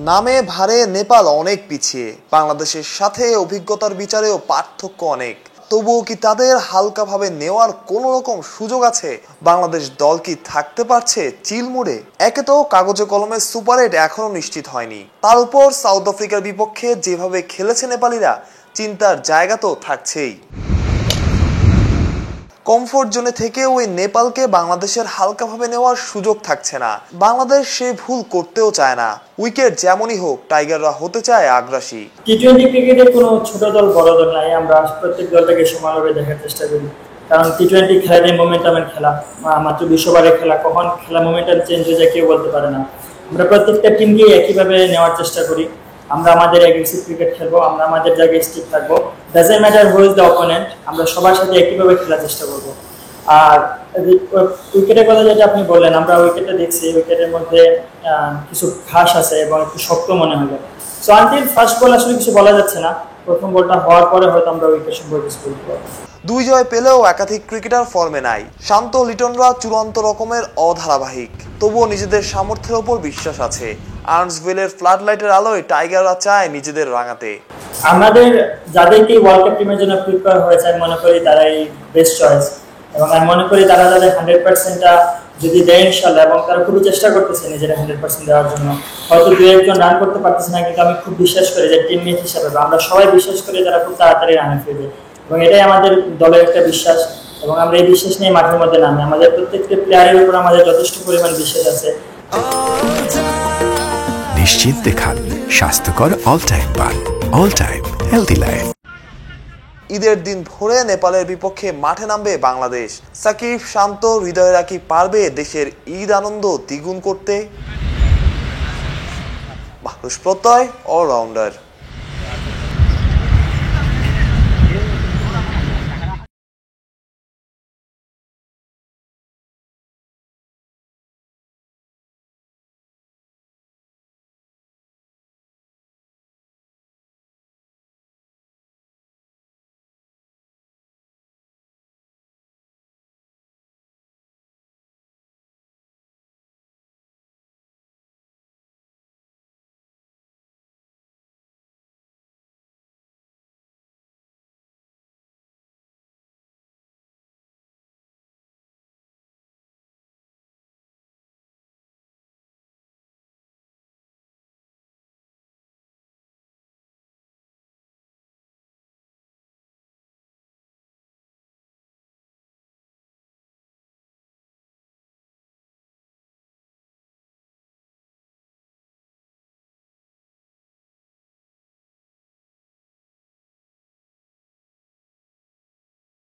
নামে ভারে নেপাল অনেক পিছিয়ে, বাংলাদেশের সাথে অভিজ্ঞতার বিচারেও পার্থক্য অনেক। তবুও কি তাদের হালকাভাবে নেওয়ার কোনো রকম সুযোগ আছে? বাংলাদেশ দল কি থাকতে পারছে চিল মুডে? একে তো কাগজে কলমে সুপার 8 এখনো নিশ্চিত হয়নি, তার উপর সাউথ আফ্রিকার বিপক্ষে যেভাবে খেলেছে নেপালিরা, চিন্তার জায়গা তো থাকছেই। কমফোর্ট জোনে থেকে ওই নেপালকে বাংলাদেশের হালকাভাবে নেওয়ার সুযোগ থাকছে না। বাংলাদেশ সে ভুল করতেও চায় না। উইকেট যেমনই হোক, টাইগাররা হতে চায় আগ্রাসী। টি-20 ক্রিকেটে কোনো ছোট দল বড় দল নাই, আমরা প্রত্যেক দলটাকে সমানভাবে দেখার চেষ্টা করি। কারণ টি-20 খেলাটাই মোমেন্টামের খেলা, মাত্র 200 ওভারের খেলা, কখন খেলা মোমেন্টাম চেঞ্জ হয়ে যায় কেউ বলতে পারে না। আমরা প্রত্যেকটা টিমকে একইভাবে নেওয়ার চেষ্টা করি। আমরা আমাদের অ্যাগ্রেসিভ ক্রিকেট খেলবো, আমরা আমাদের জায়গায় স্টিক থাকবো, doesn't matter who is the opponent, আমরা সবার সাথে একইভাবে খেলার চেষ্টা করবো। আর উইকেটের কথা যেটা আপনি বললেন, আমরা উইকেটটা দেখছি, উইকেটের মধ্যে কিছু ঘাস আছে এবং একটু শক্ত মনে হলো। সো আনটিল ফার্স্ট বল আসলে কিছু বলা যাচ্ছে না, প্রথম বলটা হওয়ার পরে হয়তো আমরা উইকেট সম্পর্কে কিছু বলতে পারবো। 2 জয় পেলেও একাধিক ক্রিকেটার ফর্মে নাই। শান্ত লিটনরা চূড়ান্ত রকমের অধারাবাহিক, তবুও নিজেদের সামর্থ্যের ওপর বিশ্বাস আছে। আর্নসভিলের ফ্লাড লাইটের আলোয় টাইগাররা চায় নিজেদের রাঙাতে। আমাদের যাদেরকে ওয়ার্ল্ড কাপ টিমের জন্য পিক করা হয়েছে, আমি মনে করি তারাই বেস্ট চয়েস, এবং আমি মনে করি তারা তাদের 100%টা যদি দেয় ইনশাল্লাহ, এবং তারা খুবই চেষ্টা করতেছে নিজেরা 100% দেওয়ার জন্য। হয়তো 2-1 রান করতে পারতেছে না, কিন্তু আমি খুব বিশ্বাস করি যে টিমমেট হিসাবে আমরা সবাই বিশ্বাস করি তারা খুব তাড়াতাড়ি রানে ফিরবে, এবং এটাই আমাদের দলের একটা বিশ্বাস। এবং আমরা এই বিশ্বাস নিয়ে মাঠের মধ্যে নামি, আমাদের প্রত্যেকটা প্লেয়ারের উপর আমাদের যথেষ্ট পরিমাণ বিশ্বাস আছে। নিশ্চিন্তে খান স্বাস্থ্যকর অল টাইম পান, অল টাইম হেলদি লাইফ। ঈদের দিন ভোরে নেপালের বিপক্ষে মাঠে নামবে বাংলাদেশ। সাকিব, শান্ত, হৃদয়রা কি পারবে দেশের ঈদ আনন্দ দ্বিগুণ করতে? মানুষ প্রত্যয় অলরাউন্ডার।